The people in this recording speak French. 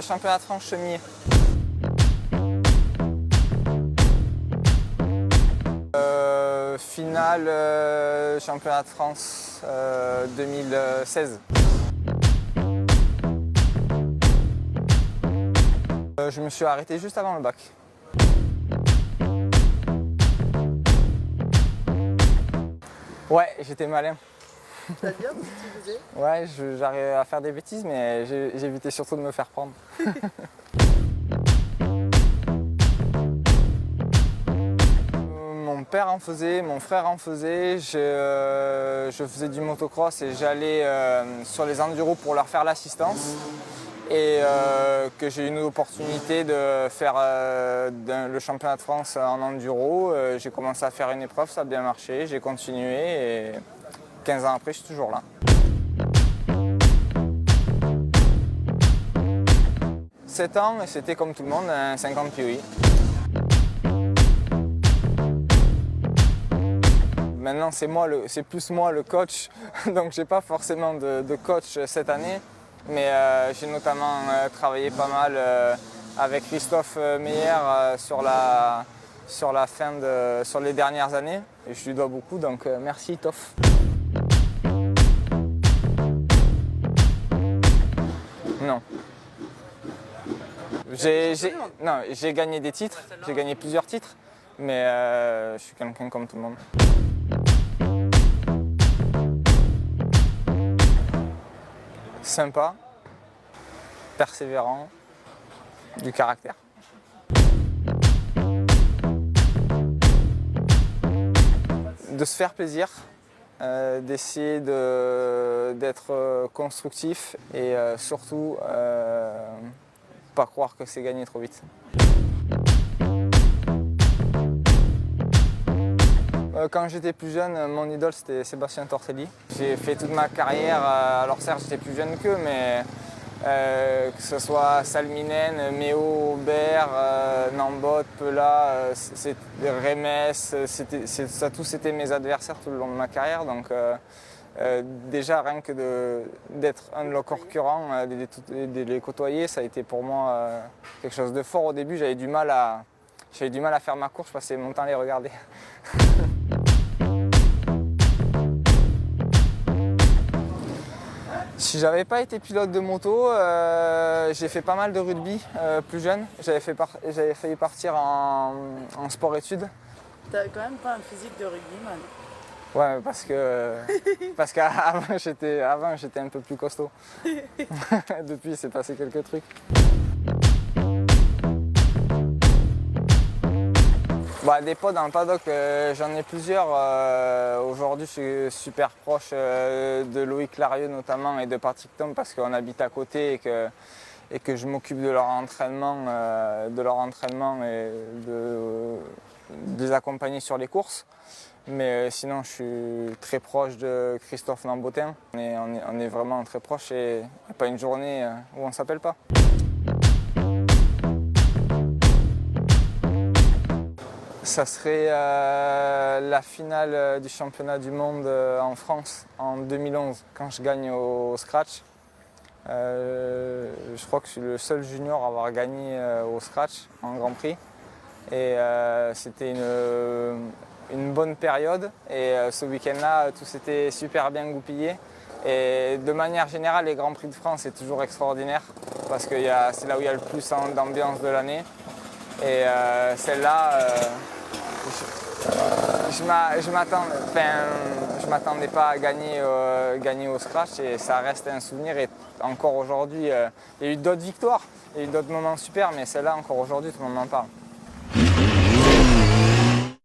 championnat de France cheminier. Finale championnat de France 2016. Je me suis arrêté juste avant le bac. Ouais, j'étais malin. C'est-à-dire, tu faisais? Ouais, j'arrivais à faire des bêtises, mais j'évitais surtout de me faire prendre. Mon père en faisait, mon frère en faisait, je faisais du motocross et j'allais sur les enduros pour leur faire l'assistance. Et que j'ai eu une opportunité de faire le championnat de France en enduro. J'ai commencé à faire une épreuve, ça a bien marché, j'ai continué et 15 ans après, je suis toujours là. « 7 ans et c'était comme tout le monde un 50 POI. Maintenant, c'est plus moi le coach, donc j'ai pas forcément de coach cette année. Mais j'ai notamment travaillé pas mal avec Christophe Meyer sur les dernières années. Et je lui dois beaucoup, donc merci Toff. Non. J'ai gagné des titres, j'ai gagné plusieurs titres, mais je suis quelqu'un comme tout le monde. Sympa, persévérant, du caractère. De se faire plaisir, d'essayer d'être constructif et surtout pas croire que c'est gagné trop vite. Quand j'étais plus jeune, mon idole c'était Sébastien Tortelli. J'ai fait toute ma carrière, alors certes j'étais plus jeune qu'eux, mais que ce soit Salminen, Méo, Aubert, Nambot, Pela, Remes, ça tous c'était mes adversaires tout le long de ma carrière. Donc déjà rien que d'être un de leurs concurrents, de les côtoyer, ça a été pour moi quelque chose de fort au début. J'avais du mal à faire ma course, je passais mon temps à les regarder. Si j'avais pas été pilote de moto, j'ai fait pas mal de rugby plus jeune. J'avais failli partir en sport-études. T'as quand même pas un physique de rugbyman. Ouais, parce qu'avant j'étais un peu plus costaud. Depuis, il s'est passé quelques trucs. Bah, des potes dans le paddock, j'en ai plusieurs. Aujourd'hui, je suis super proche de Loïc Larieux notamment et de Patrick Thom parce qu'on habite à côté et que je m'occupe de leur entraînement et de les accompagner sur les courses. Mais sinon, je suis très proche de Christophe Nambotin. On est vraiment très proches et il n'y a pas une journée où on ne s'appelle pas. Ça serait la finale du championnat du monde en France en 2011, quand je gagne au scratch. Je crois que je suis le seul junior à avoir gagné au scratch en Grand Prix. Et c'était une bonne période. Et ce week-end-là, tout s'était super bien goupillé. Et de manière générale, les Grands Prix de France, c'est toujours extraordinaire parce que c'est là où il y a le plus d'ambiance de l'année. Et celle-là, je m'attendais pas à gagner au scratch et ça reste un souvenir. Et encore aujourd'hui, il y a eu d'autres victoires, il y a eu d'autres moments super, mais celle-là, encore aujourd'hui, tout le monde en parle.